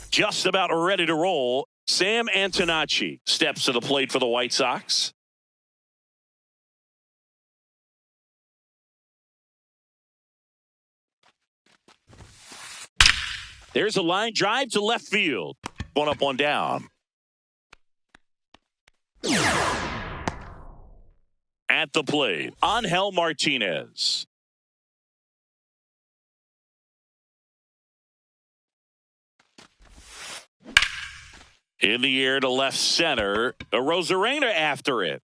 Just about ready to roll. Sam Antonacci steps to the plate for the White Sox. There's a line drive to left field. One up, one down. At the plate, Angel Martinez. In the air to left center. Arozarena after it.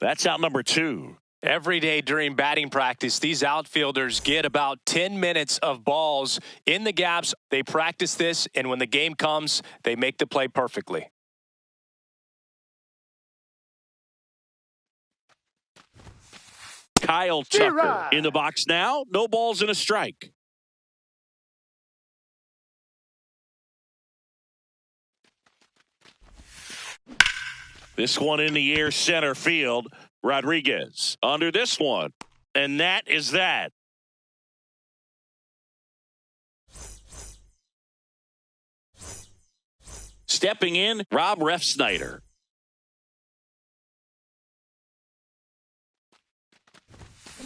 That's out number 2. Every day during batting practice, these outfielders get about 10 minutes of balls in the gaps. They practice this, and when the game comes, they make the play perfectly. Kyle Tucker in the box now. No balls and a strike. This one in the air center field. Rodriguez under this one. And that is that. Stepping in, Rob Refsnyder.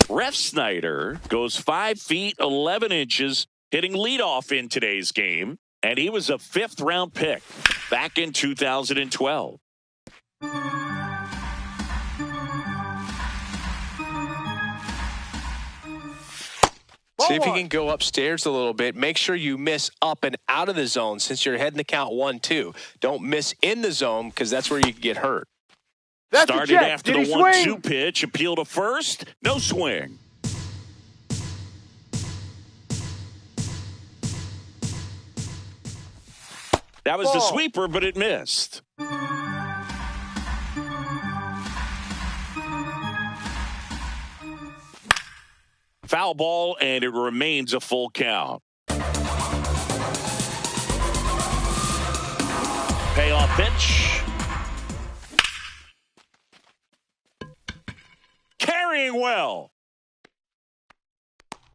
Refsnyder goes 5 feet 11 inches, hitting leadoff in today's game. And he was a 5th-round pick back in 2012. See if you can go upstairs a little bit. Make sure you miss up and out of the zone since you're heading to count 1-2. Don't miss in the zone because that's where you can get hurt. That's started after the 1-2 pitch. Appeal to first. No swing. That was the sweeper, but it missed. Foul ball, and it remains a full count. Payoff pitch. Carrying well.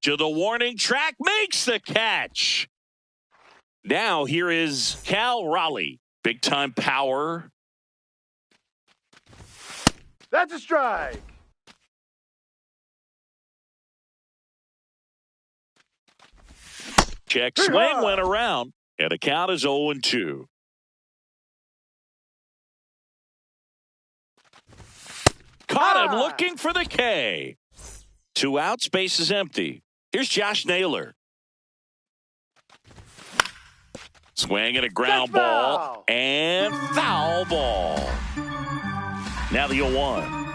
To the warning track, makes the catch. Now here is Cal Raleigh. Big time power. That's a strike. Check swing went around, and the count is 0-2. Caught him looking for the K. 2 outs, base is empty. Here's Josh Naylor. Swing and a ground ball and foul ball. Now the 0-1.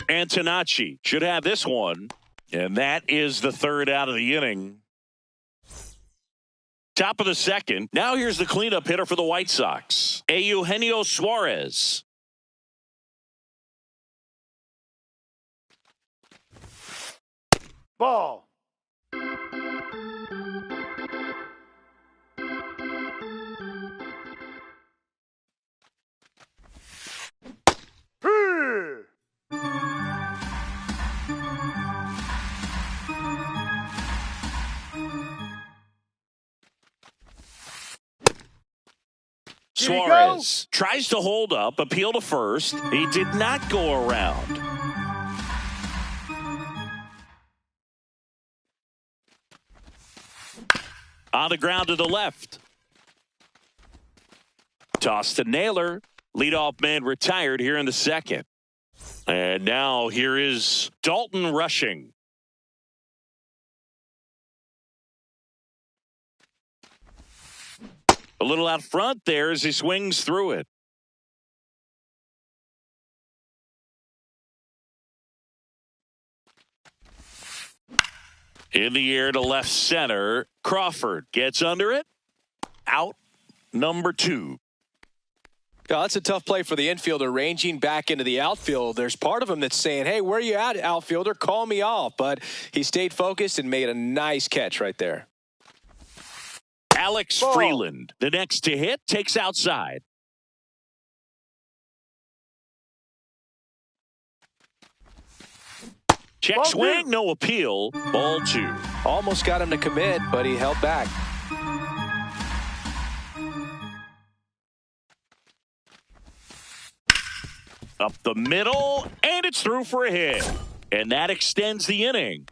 Antonacci should have this one. And that is the 3rd out of the inning. Top of the 2nd. Now here's the cleanup hitter for the White Sox. Eugenio Suarez. Ball. Suarez tries to hold up, appeal to first. He did not go around. On the ground to the left. Toss to Naylor. Leadoff man retired here in the 2nd. And now here is Dalton Rushing. A little out front there as he swings through it. In the air to left center. Crawford gets under it. Out number 2. Yeah, that's a tough play for the infielder ranging back into the outfield. There's part of him that's saying, hey, where are you at, outfielder? Call me off. But he stayed focused and made a nice catch right there. Alex Freeland, the next to hit, takes outside. Check Ball swing, two. no appeal. Ball 2. Almost got him to commit, but he held back. Up the middle, and it's through for a hit. And that extends the inning.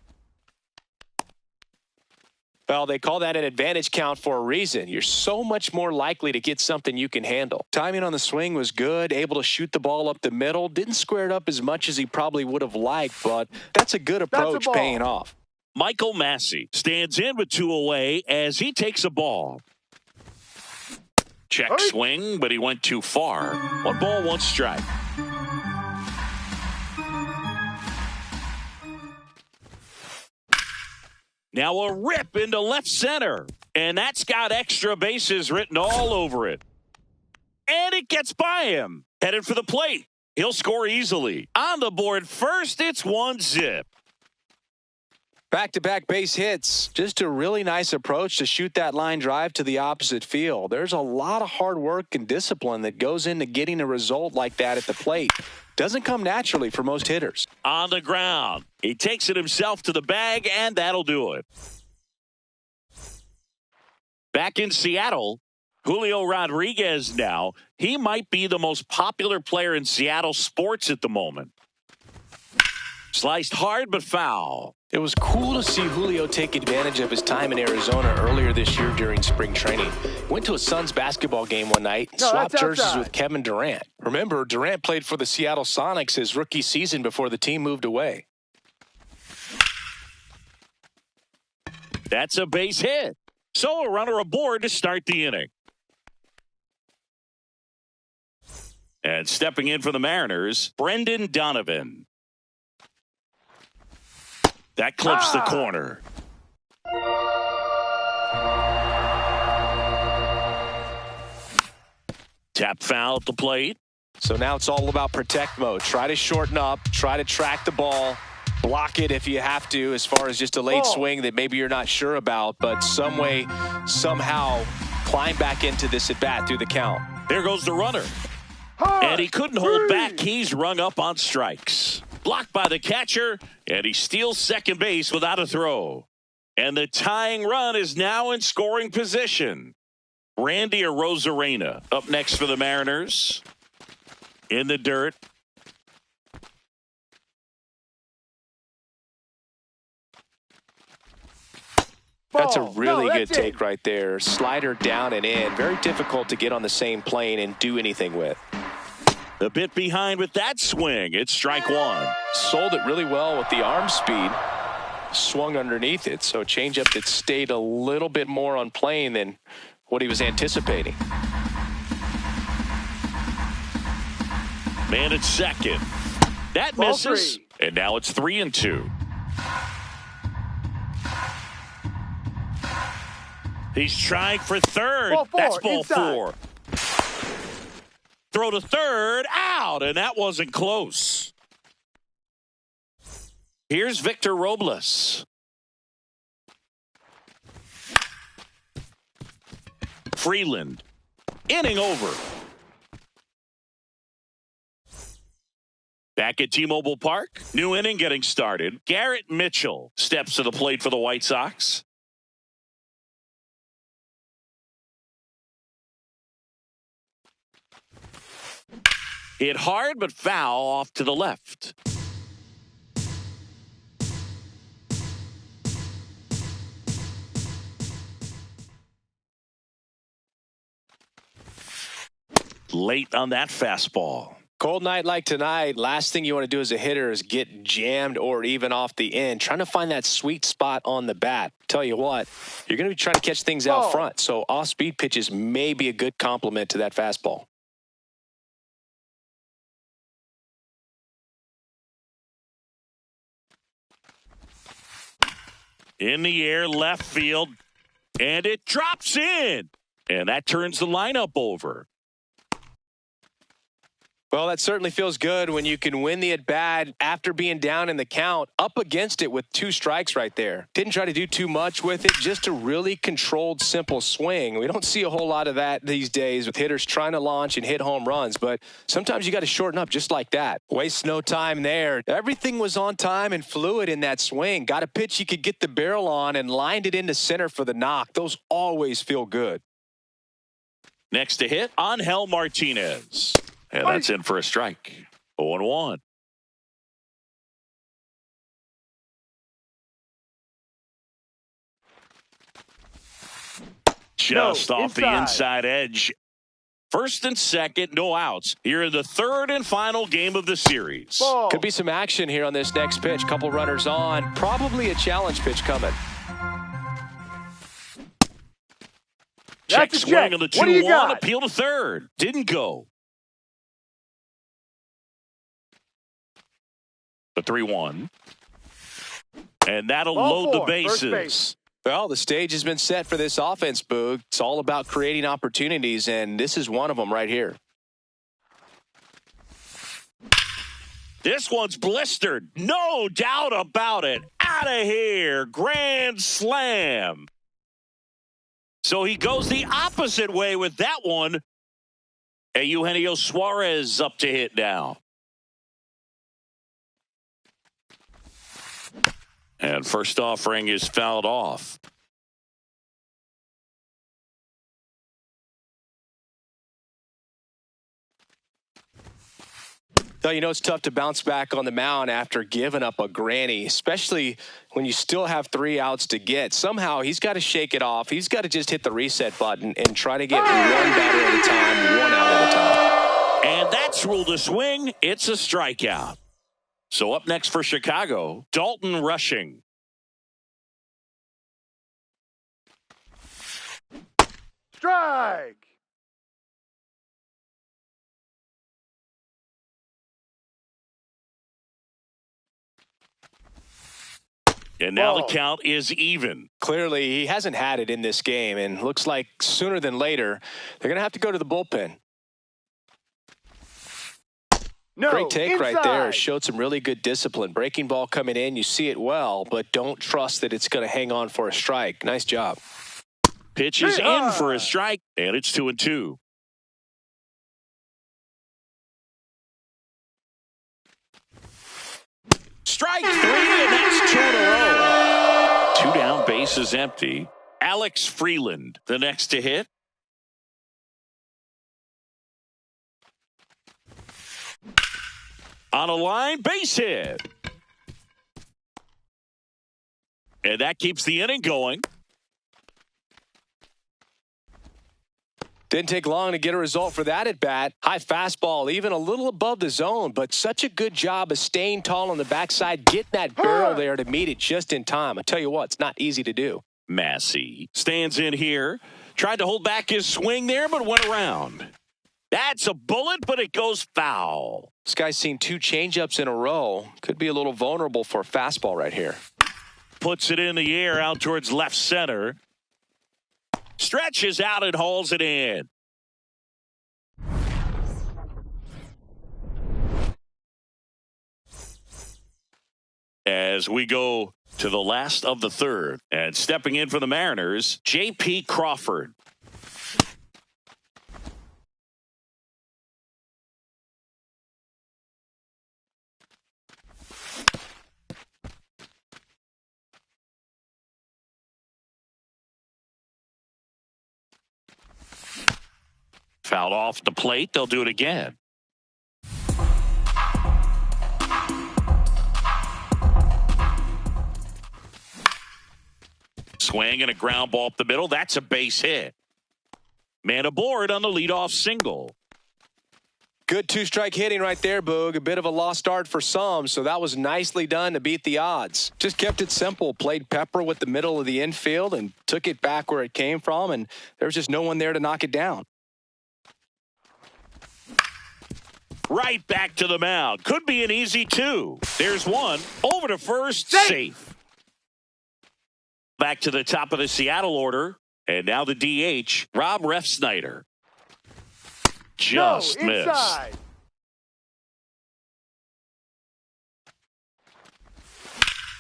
Well, they call that an advantage count for a reason. You're so much more likely to get something you can handle. Timing on the swing was good, able to shoot the ball up the middle. Didn't square it up as much as he probably would have liked, but that's a good approach ball. paying off. Michael Massey stands in with 2 away as he takes a ball. Check swing, but he went too far. 1 ball, 1 strike. Now a rip into left center. And that's got extra bases written all over it. And it gets by him. Headed for the plate. He'll score easily. On the board first, it's 1-zip. Back-to-back base hits. Just a really nice approach to shoot that line drive to the opposite field. There's a lot of hard work and discipline that goes into getting a result like that at the plate. Doesn't come naturally for most hitters. On the ground. He takes it himself to the bag, and that'll do it. Back in Seattle, Julio Rodriguez now. He might be the most popular player in Seattle sports at the moment. Sliced hard but foul. It was cool to see Julio take advantage of his time in Arizona earlier this year during spring training. Went to a Suns basketball game one night, swapped jerseys with Kevin Durant. Remember, Durant played for the Seattle Sonics his rookie season before the team moved away. That's a base hit. So a runner aboard to start the inning. And stepping in for the Mariners, Brendan Donovan. That clips the corner. Tap foul at the plate. So now it's all about protect mode. Try to shorten up, try to track the ball, block it if you have to, as far as just a late swing that maybe you're not sure about, but some way, somehow climb back into this at bat through the count. There goes the runner. And he couldn't hold back. He's rung up on strikes. Blocked by the catcher, and he steals second base without a throw. And the tying run is now in scoring position. Randy Arozarena up next for the Mariners. In the dirt. That's a really good take right there. Slider down and in. Very difficult to get on the same plane and do anything with. A bit behind with that swing. It's strike 1. Sold it really well with the arm speed. Swung underneath it. So changeup that stayed a little bit more on plane than what he was anticipating. Man at second. That misses. And now it's 3-2. He's trying for third. That's ball 4. Throw to third, out, and that wasn't close. Here's Victor Robles. Freeland, inning over. Back at T-Mobile Park, new inning getting started. Garrett Mitchell steps to the plate for the White Sox. Hit hard but foul off to the left. Late on that fastball. Cold night like tonight, last thing you want to do as a hitter is get jammed or even off the end. Trying to find that sweet spot on the bat. Tell you what, you're going to be trying to catch things out front. So off-speed pitches may be a good complement to that fastball. In the air, left field, and it drops in. And that turns the lineup over. Well, that certainly feels good when you can win the at-bat after being down in the count, up against it with 2 strikes right there. Didn't try to do too much with it, just a really controlled, simple swing. We don't see a whole lot of that these days with hitters trying to launch and hit home runs, but sometimes you got to shorten up just like that. Waste no time there. Everything was on time and fluid in that swing. Got a pitch you could get the barrel on and lined it into center for the knock. Those always feel good. Next to hit, Angel Martinez. And that's in for a strike. 0-1. Just off the inside edge. First and second, no outs. Here in the third and final game of the series. Ball. Could be some action here on this next pitch. Couple runners on. Probably a challenge pitch coming. Check swing on the 2-1. Appeal to third. Didn't go. The 3-1. And that'll load the bases. Well, the stage has been set for this offense, Boog. It's all about creating opportunities, and this is one of them right here. This one's blistered. No doubt about it. Out of here. Grand slam. So he goes the opposite way with that one. And Eugenio Suarez up to hit now. And first offering is fouled off. So, you know, it's tough to bounce back on the mound after giving up a granny, especially when you still have 3 outs to get. Somehow he's got to shake it off. He's got to just hit the reset button and try to get 1 batter at a time, 1 out at a time. And that's ruled a swing. It's a strikeout. So up next for Chicago, Dalton Rushing. Strike. And now the count is even. Clearly, he hasn't had it in this game, and looks like sooner than later, they're going to have to go to the bullpen. No, great take inside. Right there. Showed some really good discipline. Breaking ball coming in, you see it well, but don't trust that it's going to hang on for a strike. Nice job. Pitch is in for a strike, and it's 2-2. Strike 3, and that's 2 in a row. 2 down, base is empty. Alex Freeland, the next to hit. On a line, base hit. And that keeps the inning going. Didn't take long to get a result for that at bat. High fastball, even a little above the zone, but such a good job of staying tall on the backside, getting that barrel there to meet it just in time. I tell you what, it's not easy to do. Massey stands in here, tried to hold back his swing there, but went around. That's a bullet, but it goes foul. This guy's seen 2 changeups in a row. Could be a little vulnerable for a fastball right here. Puts it in the air out towards left center. Stretches out and hauls it in. As we go to the last of the third, and stepping in for the Mariners, J.P. Crawford. Fouled off the plate. They'll do it again. Swing and a ground ball up the middle. That's a base hit. Man aboard on the leadoff single. Good 2-strike hitting right there, Boog. A bit of a lost start for some, so that was nicely done to beat the odds. Just kept it simple. Played pepper with the middle of the infield and took it back where it came from, and there was just no one there to knock it down. Right back to the mound. Could be an easy 2. There's one. Over to first. Safe. Back to the top of the Seattle order. And now the DH, Rob Refsnyder. Just missed.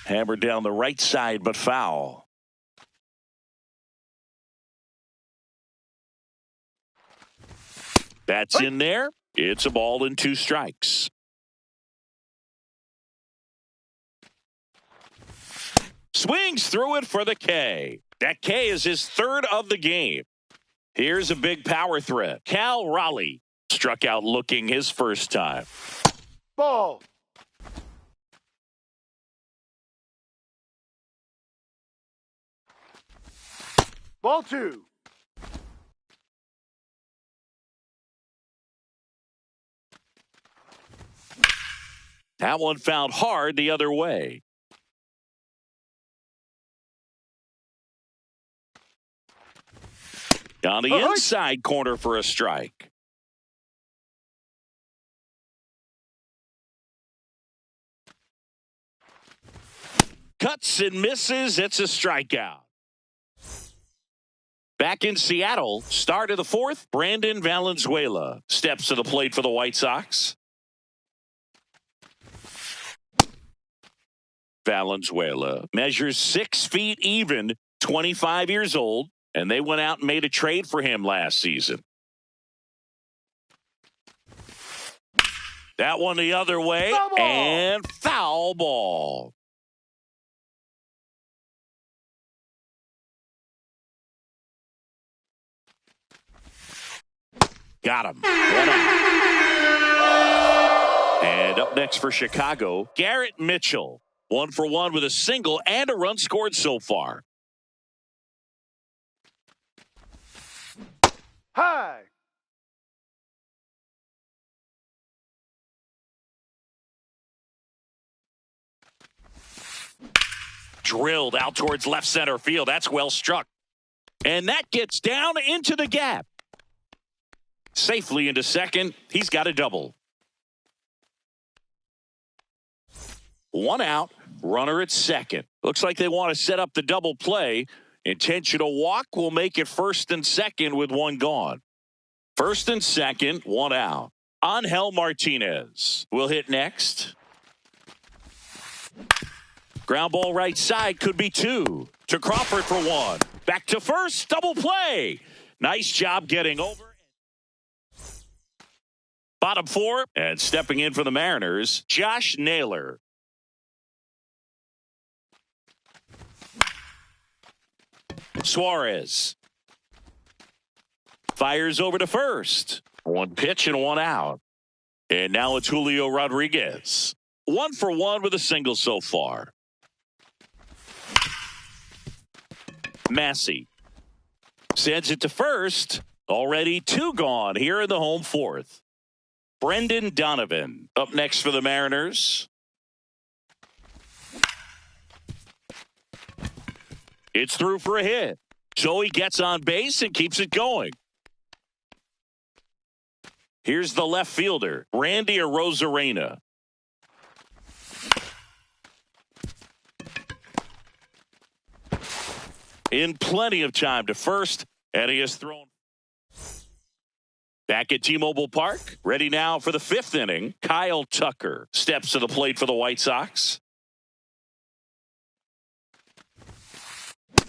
Hammered down the right side, but foul. That's in there. It's a ball and 2 strikes. Swings through it for the K. That K is his 3rd of the game. Here's a big power threat. Cal Raleigh struck out looking his first time. Ball. Ball 2. That one found hard the other way. On the inside corner for a strike. Cuts and misses. It's a strikeout. Back in Seattle, start of the 4th, Brandon Valenzuela steps to the plate for the White Sox. Valenzuela measures 6 feet even, 25 years old, and they went out and made a trade for him last season. That one the other way, and foul ball. Got him. 1 out. And up next for Chicago, Garrett Mitchell. 1 for 1 with a single and a run scored so far. High. Drilled out towards left center field. That's well struck. And that gets down into the gap. Safely into second. He's got a double. 1 out. Runner at second. Looks like they want to set up the double play. Intentional walk will make it first and second with 1 gone. First and second, 1 out. Angel Martinez will hit next. Ground ball right side, could be 2. To Crawford for 1. Back to first, double play. Nice job getting over. Bottom 4, and stepping in for the Mariners, Josh Naylor. Suarez fires over to first. 1 pitch and 1 out. And now it's Julio Rodriguez. 1 for 1 with a single so far. Massey sends it to first. Already 2 gone here in the home 4th. Brendan Donovan up next for the Mariners. It's through for a hit. So he gets on base and keeps it going. Here's the left fielder, Randy Arozarena. In plenty of time to first, and he has thrown. Back at T-Mobile Park, ready now for the 5th inning. Kyle Tucker steps to the plate for the White Sox.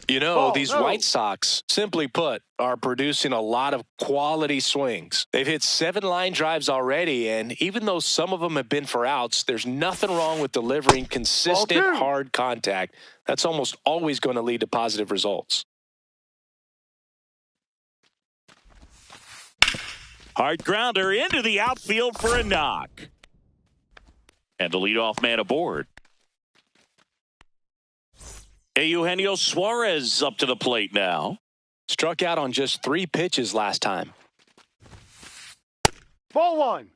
You know, these White Sox, simply put, are producing a lot of quality swings. They've hit 7 line drives already, and even though some of them have been for outs, there's nothing wrong with delivering consistent, hard contact. That's almost always going to lead to positive results. Hard grounder into the outfield for a knock. And the leadoff man aboard. Eugenio Suarez up to the plate now. Struck out on just 3 pitches last time. Ball 1.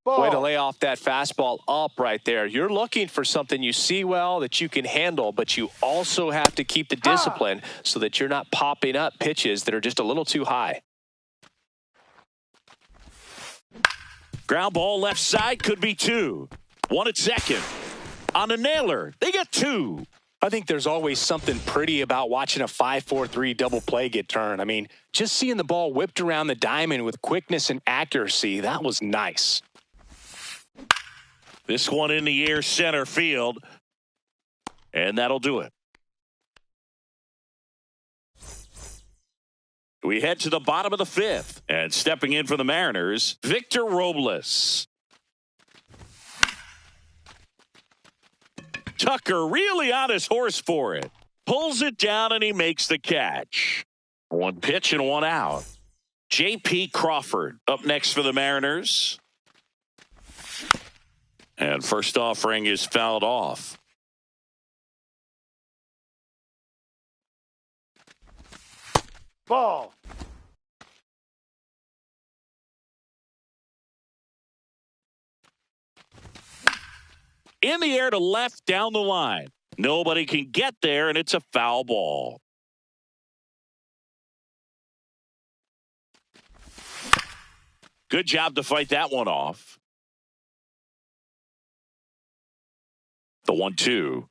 Way to lay off that fastball up right there. You're looking for something you see well that you can handle, but you also have to keep the discipline so that you're not popping up pitches that are just a little too high. Ground ball left side, could be 2. 1 at second. On a Naylor, they get 2. I think there's always something pretty about watching a 5-4-3 double play get turned. I mean, just seeing the ball whipped around the diamond with quickness and accuracy, that was nice. This one in the air center field, and that'll do it. We head to the bottom of the fifth, and stepping in for the Mariners, Victor Robles. Tucker really on his horse for it. Pulls it down and he makes the catch. One pitch and one out. J.P. Crawford up next for the Mariners. And first offering is fouled off. Ball. In the air to left down the line. Nobody can get there, and it's a foul ball. Good job to fight that one off. The 1-2.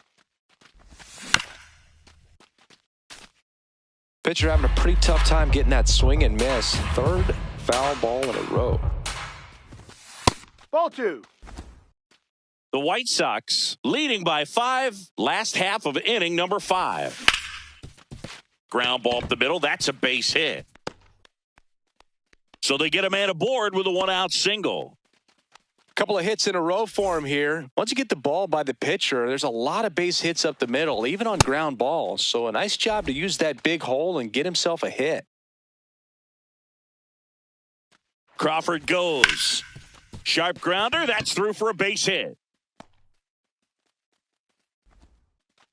Pitcher having a pretty tough time getting that swing and miss. Third foul ball in a row. Ball 2. The White Sox leading by 5, last half of inning number 5. Ground ball up the middle. That's a base hit. So they get a man aboard with a 1-out single. Couple of hits in a row for him here. Once you get the ball by the pitcher, there's a lot of base hits up the middle, even on ground balls. So a nice job to use that big hole and get himself a hit. Crawford goes. Sharp grounder. That's through for a base hit.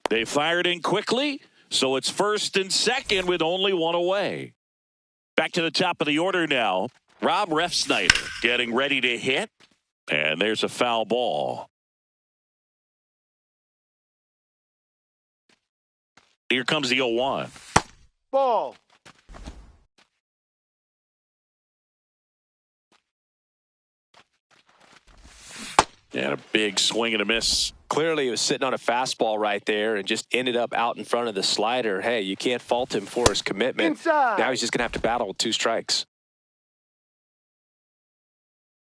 They fired in quickly, so it's first and second with only one away. Back to the top of the order now. Rob Refsnyder getting ready to hit, and there's a foul ball. Here comes the 0-1. Ball. And a big swing and a miss. Clearly, he was sitting on a fastball right there and just ended up out in front of the slider. Hey, you can't fault him for his commitment. Inside. Now he's just going to have to battle with 2 strikes.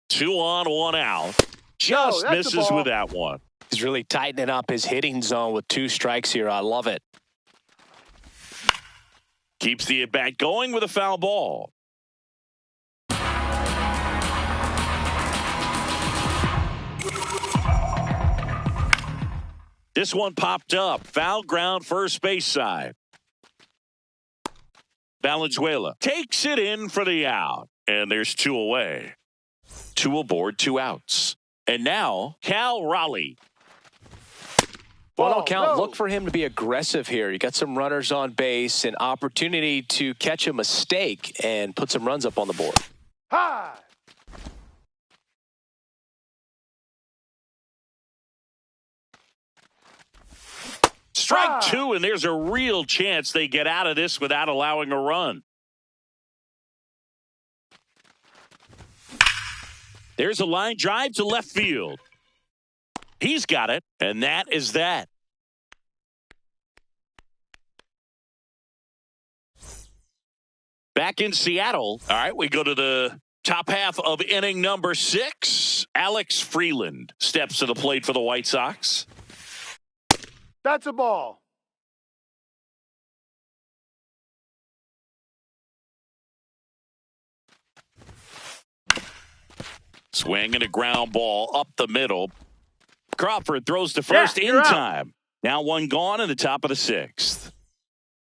2 on, 1 out. Just misses with that one. He's really tightening up his hitting zone with 2 strikes here. I love it. Keeps the at-bat going with a foul ball. This one popped up. Foul ground first base side. Valenzuela takes it in for the out. And there's 2 away. 2 aboard, 2 outs. And now, Cal Raleigh. Well, don't count. Look for him to be aggressive here. You got some runners on base, an opportunity to catch a mistake and put some runs up on the board. High. Strike 2, and there's a real chance they get out of this without allowing a run. There's a line drive to left field. He's got it, and that is that. Back in Seattle. All right, we go to the top half of inning number 6. Alex Freeland steps to the plate for the White Sox. That's a ball. Swing and a ground ball up the middle. Crawford throws to first in time. Now 1 gone in the top of the 6th.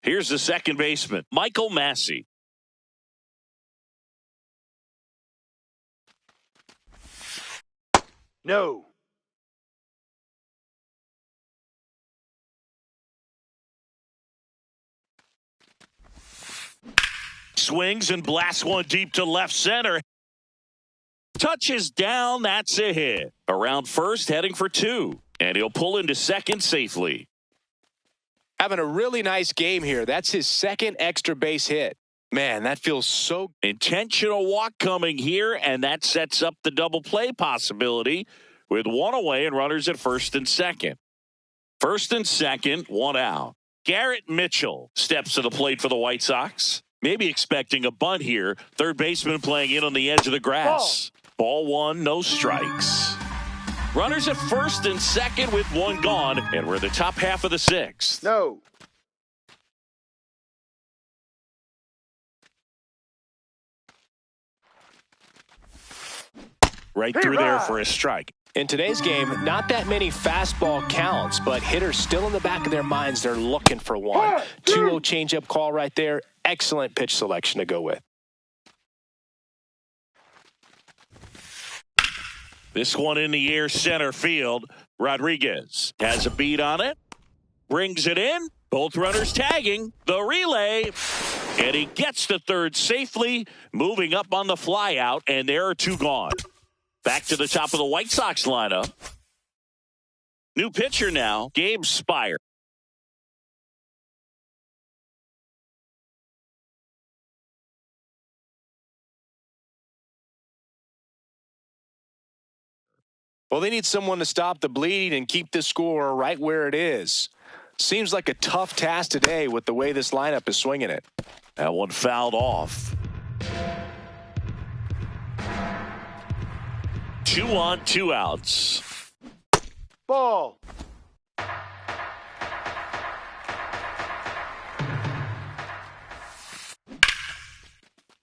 Here's the second baseman, Michael Massey. No. Swings and blasts one deep to left center. Touches down, that's a hit. Around first, heading for 2. And he'll pull into second safely. Having a really nice game here. That's his second extra base hit. Man, that feels so... Intentional walk coming here, and that sets up the double play possibility with 1 away and runners at first and second. First and second, one out. Garrett Mitchell steps to the plate for the White Sox. Maybe expecting a bunt here. Third baseman playing in on the edge of the grass. Ball one, no strikes. Runners at first and second with one gone, and we're the top half of the sixth. No. Right through there for a strike. In today's game, not that many fastball counts, but hitters still in the back of their minds, they're looking for one. 2-0 changeup call right there. Excellent pitch selection to go with. This one in the air center field. Rodriguez has a beat on it. Brings it in. Both runners tagging. The relay. And he gets to third safely. Moving up on the fly out. And there are two gone. Back to the top of the White Sox lineup. New pitcher now, Gabe Spire. Well, they need someone to stop the bleeding and keep the score right where it is. Seems like a tough task today with the way this lineup is swinging it. That one fouled off. 2 on, 2 outs. Ball.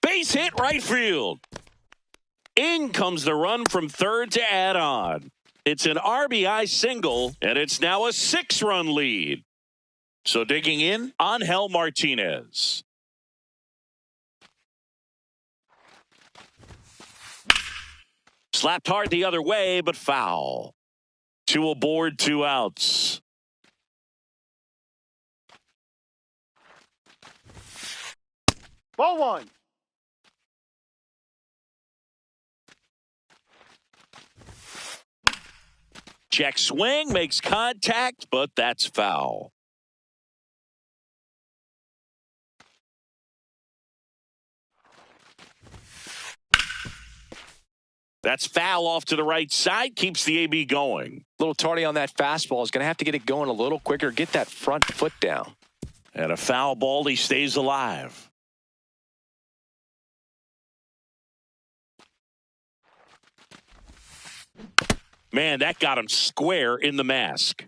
Base hit right field. In comes the run from third to add on. It's an RBI single, and it's now a 6-run lead. So digging in, Angel Martinez. Slapped hard the other way, but foul. 2 aboard, 2 outs. Ball one. Check swing, makes contact, but that's foul. That's foul off to the right side, keeps the AB going. A little tardy on that fastball. Is going to have to get it going a little quicker, get that front foot down. And a foul ball, he stays alive. Man, that got him square in the mask.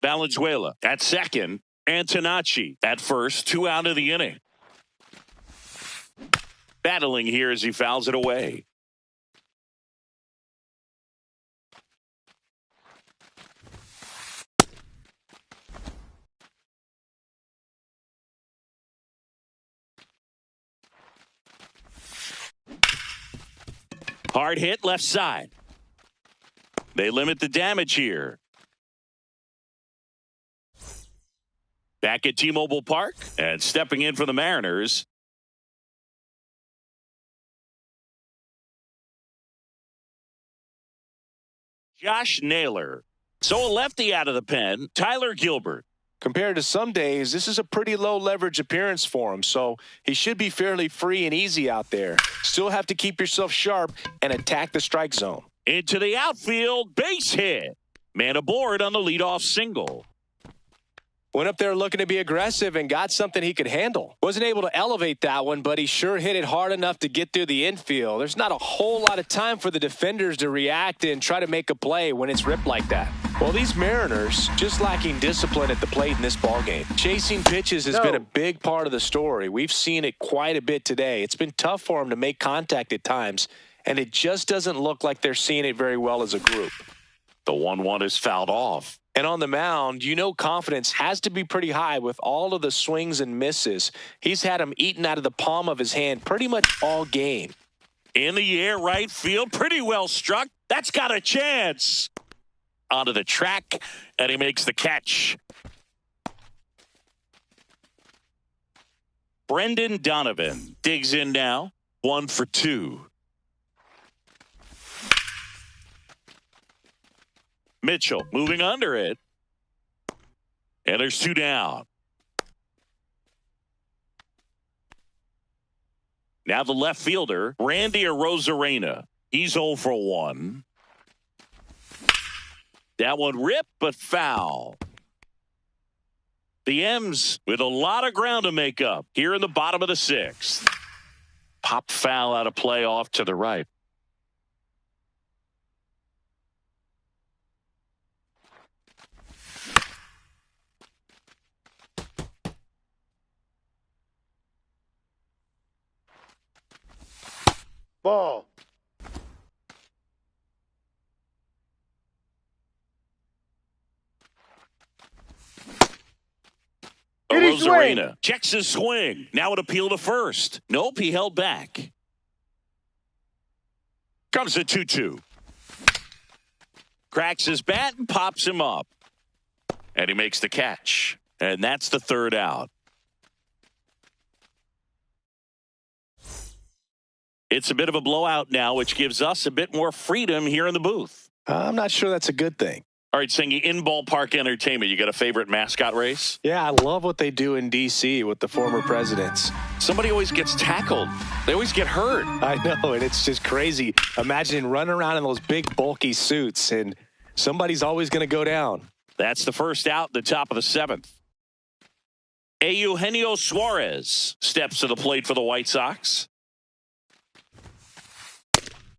Valenzuela at second. Antonacci at first. 2 out of the inning. Battling here as he fouls it away. Hard hit left side. They limit the damage here. Back at T-Mobile Park and stepping in for the Mariners. Josh Naylor. So a lefty out of the pen, Tyler Gilbert. Compared to some days, this is a pretty low leverage appearance for him, so he should be fairly free and easy out there. Still have to keep yourself sharp and attack the strike zone. Into the outfield, base hit. Man aboard on the leadoff single. Went up there looking to be aggressive and got something he could handle. Wasn't able to elevate that one, but he sure hit it hard enough to get through the infield. There's not a whole lot of time for the defenders to react and try to make a play when it's ripped like that. Well, these Mariners just lacking discipline at the plate in this ballgame. Chasing pitches has been a big part of the story. We've seen it quite a bit today. It's been tough for them to make contact at times, and it just doesn't look like they're seeing it very well as a group. The 1-1 is fouled off. And on the mound, you know confidence has to be pretty high with all of the swings and misses. He's had them eaten out of the palm of his hand pretty much all game. In the air, right field, pretty well struck. That's got a chance. Onto the track, and he makes the catch. Brendan Donovan digs in now. 1 for 2. Mitchell moving under it. And there's 2 down. Now the left fielder, Randy Arozarena. He's 0 for 1. That one ripped, but foul. The M's with a lot of ground to make up here in the bottom of the sixth. Pop foul out of play off to the right. Ball. Rosarina checks his swing. Now an appeal to first. Nope, he held back. Comes the 2-2. Cracks his bat and pops him up. And he makes the catch. And that's the third out. It's a bit of a blowout now, which gives us a bit more freedom here in the booth. I'm not sure that's a good thing. All right, Singy, in ballpark entertainment, you got a favorite mascot race? Yeah, I love what they do in D.C. with the former presidents. Somebody always gets tackled. They always get hurt. I know, and it's just crazy. Imagine running around in those big, bulky suits, and somebody's always going to go down. That's the first out, the top of the seventh. Eugenio Suarez steps to the plate for the White Sox.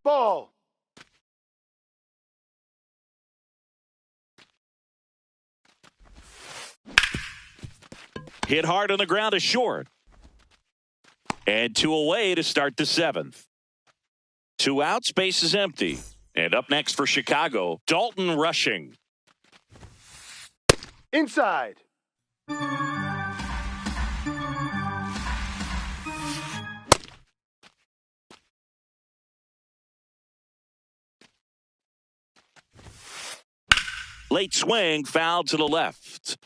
Ball. Hit hard on the ground to short. And 2 away to start the seventh. 2 outs, base is empty. And up next for Chicago, Dalton Rushing. Inside. Late swing, foul to the left.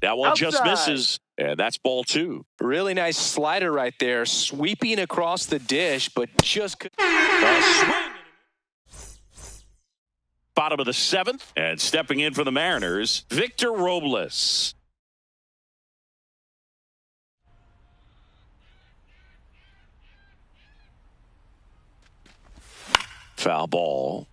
That one just misses, and that's ball 2. Really nice slider right there, sweeping across the dish, but just couldn't. Swing. Bottom of the seventh, and stepping in for the Mariners, Victor Robles. Foul ball.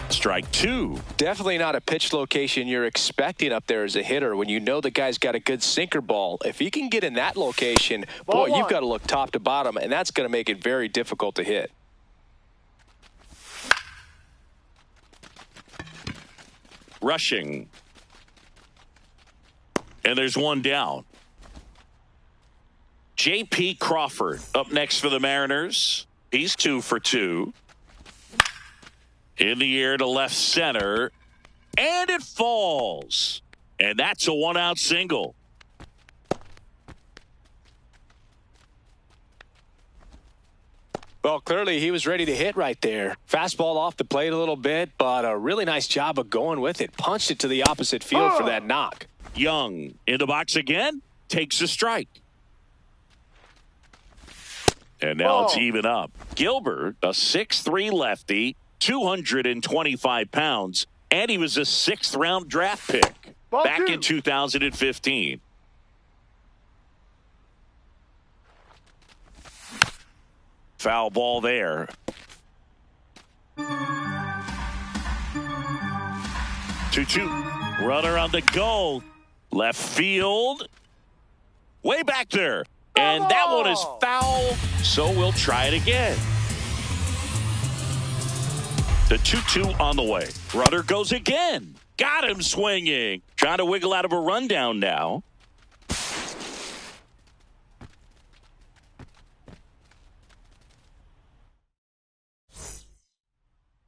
Strike 2. Definitely not a pitch location you're expecting up there as a hitter when you know the guy's got a good sinker ball. If he can get in that location, boy, you've got to look top to bottom, and that's going to make it very difficult to hit. Rushing. And there's one down. J.P. Crawford up next for the Mariners. He's 2 for 2. In the air to left center. And it falls. And that's a 1-out single. Well, clearly he was ready to hit right there. Fastball off the plate a little bit, but a really nice job of going with it. Punched it to the opposite field for that knock. Young in the box again. Takes a strike. And now it's even up. Gilbert, a 6'3" lefty, 225 pounds, and he was a 6th-round draft pick back in 2015. Foul ball there. 2-2. Runner on the go. Left field. Way back there. And that one is foul, so we'll try it again. The 2-2 on the way. Runner goes again. Got him swinging. Trying to wiggle out of a rundown now.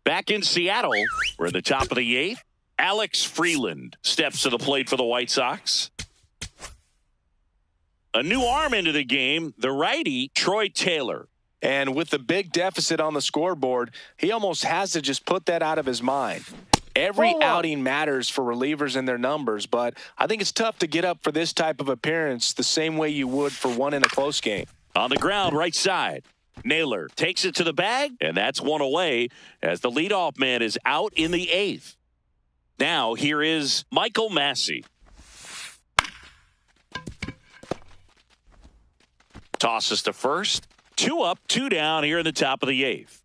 Back in Seattle, we're at the top of the 8th. Alex Freeland steps to the plate for the White Sox. A new arm into the game, the righty, Troy Taylor. And with the big deficit on the scoreboard, he almost has to just put that out of his mind. Every outing matters for relievers and their numbers, but I think it's tough to get up for this type of appearance the same way you would for one in a close game. On the ground, right side. Naylor takes it to the bag, and that's one away as the leadoff man is out in the 8th. Now, here is Michael Massey. Tosses to first. 2 up, 2 down here in the top of the 8th.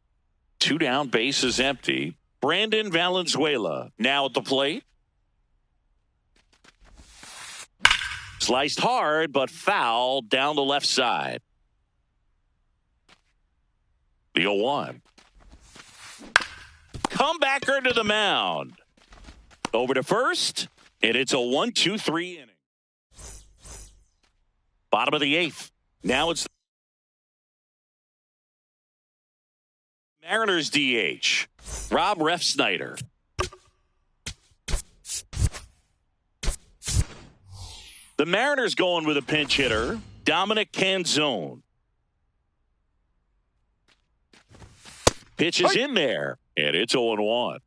2 down, base is empty. Brandon Valenzuela now at the plate. Sliced hard, but foul down the left side. The 0-1. Comebacker to the mound. Over to first, and it's a 1-2-3 inning. Bottom of the 8th. Now it's Mariners DH, Rob Refsnyder. The Mariners going with a pinch hitter, Dominic Canzone. Pitch is in there, and it's 0-1.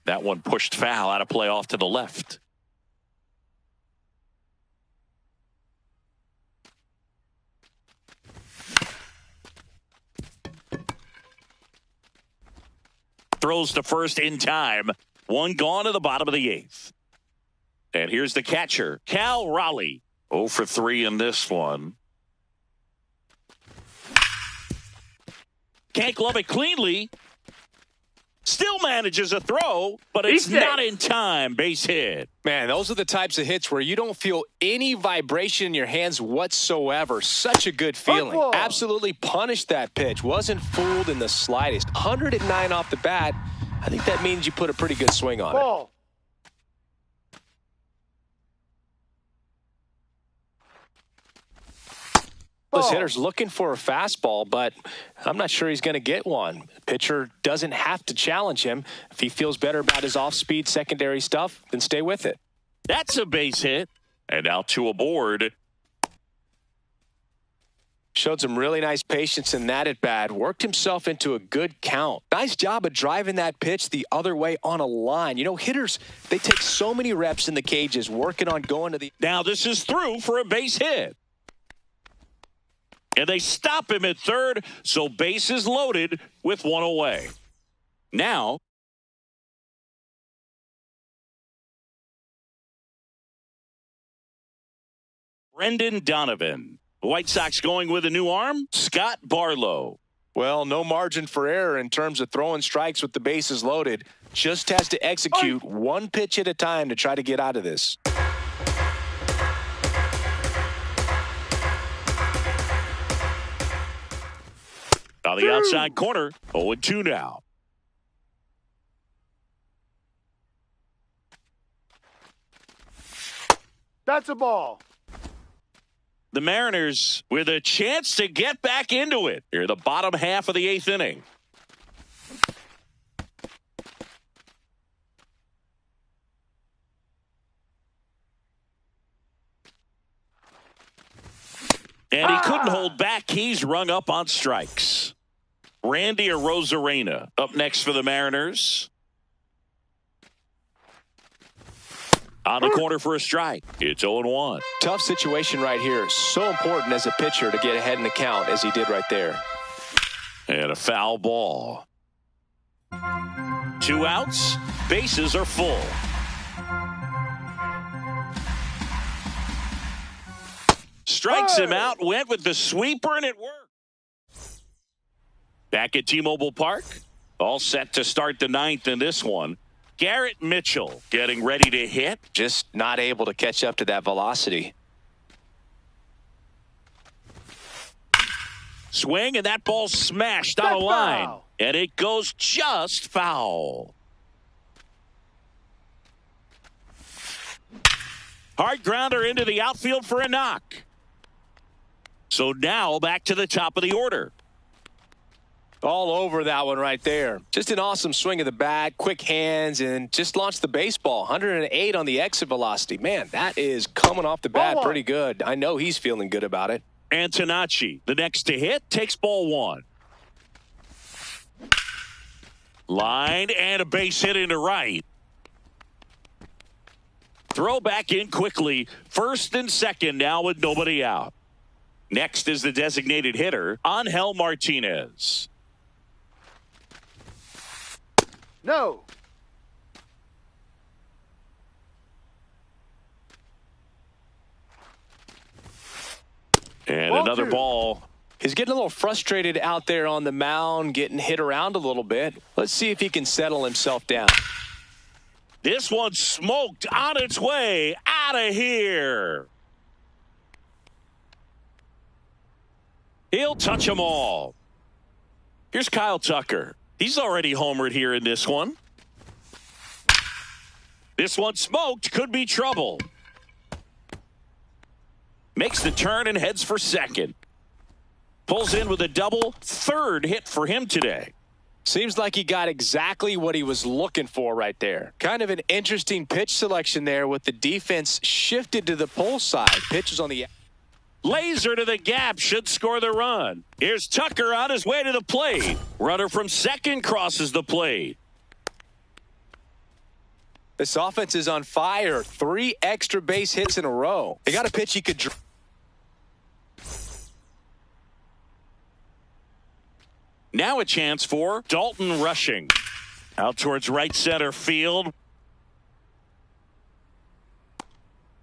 That one pushed foul out of play off to the left. Throws to first in time. 1 gone to the bottom of the 8th. And here's the catcher, Cal Raleigh. 0 for 3 in this one. Can't glove it cleanly. Still manages a throw, but it's not in time. Base hit. Man, those are the types of hits where you don't feel any vibration in your hands whatsoever. Such a good feeling. Absolutely punished that pitch. Wasn't fooled in the slightest. 109 off the bat. I think that means you put a pretty good swing on it. This hitter's looking for a fastball, but I'm not sure he's going to get one. Pitcher doesn't have to challenge him. If he feels better about his off-speed secondary stuff, then stay with it. That's a base hit. And now 2 aboard. Showed some really nice patience in that at bat. Worked himself into a good count. Nice job of driving that pitch the other way on a line. You know, hitters, they take so many reps in the cages working on going to the... Now this is through for a base hit. And they stop him at third, so base is loaded with 1 away. Now, Brendan Donovan. The White Sox going with a new arm, Scott Barlow. Well, no margin for error in terms of throwing strikes with the bases loaded. Just has to execute one pitch at a time to try to get out of this. On the outside corner, 0-2 now. That's a ball. The Mariners with a chance to get back into it. Here, the bottom half of the 8th inning. And he couldn't hold back. He's rung up on strikes. Randy Arozarena up next for the Mariners. On the corner for a strike. It's 0-1. Tough situation right here. So important as a pitcher to get ahead in the count as he did right there. And a foul ball. 2 outs. Bases are full. Strikes him out. Went with the sweeper, and it worked. Back at T-Mobile Park. All set to start the 9th in this one. Garrett Mitchell getting ready to hit. Just not able to catch up to that velocity. Swing, and that ball smashed on a line. Foul. And it goes just foul. Hard grounder into the outfield for a knock. So now back to the top of the order. All over that one right there. Just an awesome swing of the bat, quick hands, and just launched the baseball. 108 on the exit velocity. Man, that is coming off the bat pretty good. I know he's feeling good about it. Antonacci, the next to hit, takes ball 1. Line and a base hit into right. Throw back in quickly. First and second now with nobody out. Next is the designated hitter, Angel Martinez. No. And Ball another two. ball. He's getting a little frustrated out there on the mound, getting hit around a little bit. Let's see if he can settle himself down. This one smoked on its way out of here. He'll touch them all. Here's Kyle Tucker. He's already homered here in this one. This one smoked. Could be trouble. Makes the turn and heads for second. Pulls in with a double. Third hit for him today. Seems like he got exactly what he was looking for right there. Kind of an interesting pitch selection there with the defense shifted to the pull side. Pitches on the Laser to the gap, should score the run. Here's Tucker on his way to the plate. Runner from second crosses the plate. This offense is on fire. 3 extra base hits in a row. They got a pitch he could. Now a chance for Dalton Rushing. Out towards right center field.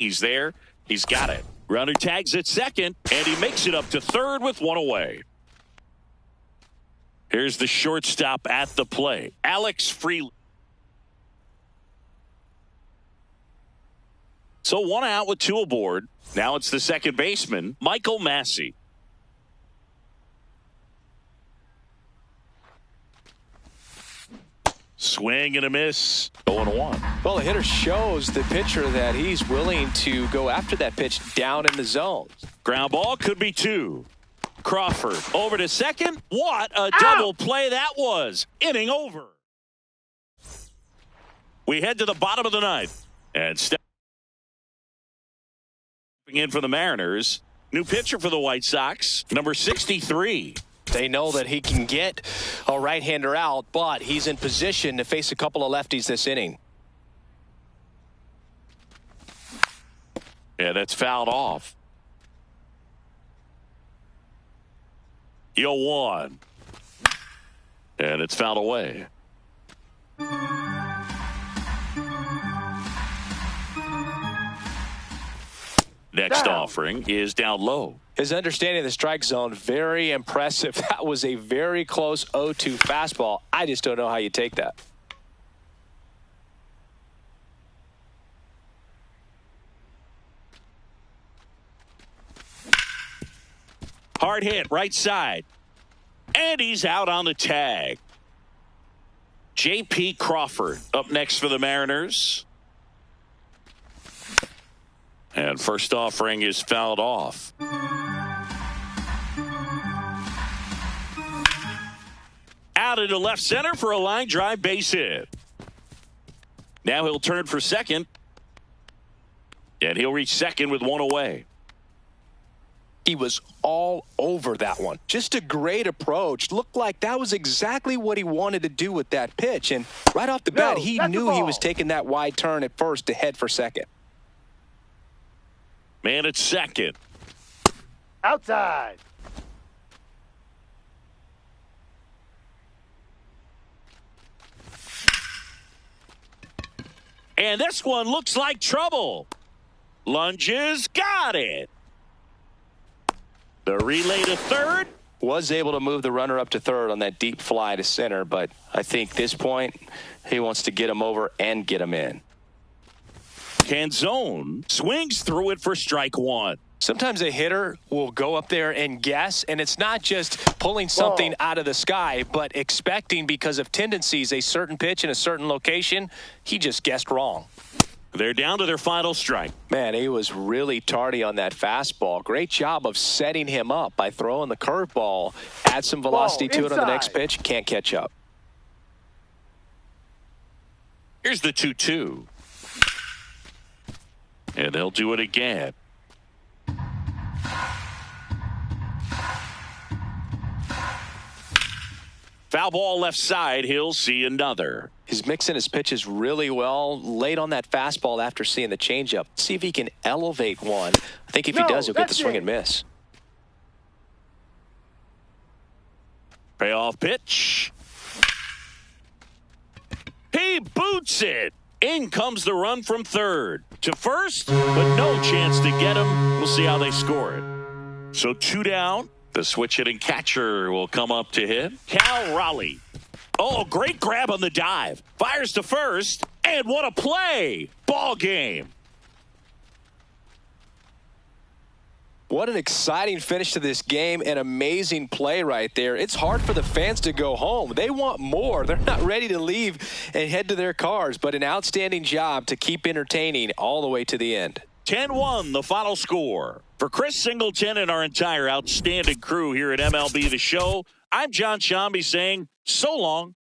He's there. He's got it. Runner tags at second, and he makes it up to third with one away. Here's the shortstop at the plate, Alex Freeland. So 1 out with 2 aboard. Now it's the second baseman, Michael Massey. Swing and a miss. 0-1. Well, the hitter shows the pitcher that he's willing to go after that pitch down in the zone. Ground ball could be 2. Crawford over to second. What a double play that was. Inning over. We head to the bottom of the ninth. And stepping in for the Mariners. New pitcher for the White Sox, number 63. They know that he can get a right-hander out, but he's in position to face a couple of lefties this inning. Yeah, that's fouled off. 0-1. And it's fouled away. Next offering is down low. His understanding of the strike zone, very impressive. That was a very close 0-2 fastball. I just don't know how you take that. Hard hit, right side. And he's out on the tag. J.P. Crawford up next for the Mariners. And first offering is fouled off. Out into left center for a line drive base hit. Now he'll turn for second. And he'll reach second with 1 away. He was all over that one. Just a great approach. Looked like that was exactly what he wanted to do with that pitch. And right off the bat, he knew he was taking that wide turn at first to head for second. Man at second. Outside. And this one looks like trouble. Lunges, got it. The relay to third. Was able to move the runner up to third on that deep fly to center, but I think at this point he wants to get him over and get him in. Canzone swings through it for strike 1. Sometimes a hitter will go up there and guess, and it's not just pulling something out of the sky, but expecting because of tendencies a certain pitch in a certain location. He just guessed wrong. They're down to their final strike. Man, he was really tardy on that fastball. Great job of setting him up by throwing the curveball. Add some velocity to it on the next pitch. Can't catch up. Here's the 2-2. And they'll do it again. Foul ball left side. He'll see another. He's mixing his pitches really well. Late on that fastball after seeing the changeup. See if he can elevate one. I think if he does, he'll get the swing and miss. Payoff pitch. He boots it. In comes the run from third to first, but no chance to get him. We'll see how they score it. So 2 down. The switch hitting catcher will come up to hit. Cal Raleigh. Oh, great grab on the dive. Fires to first. And what a play. Ball game. What an exciting finish to this game. An amazing play right there. It's hard for the fans to go home. They want more. They're not ready to leave and head to their cars, but an outstanding job to keep entertaining all the way to the end. 10-1, the final score. For Chris Singleton and our entire outstanding crew here at MLB The Show, I'm John Shambi saying so long.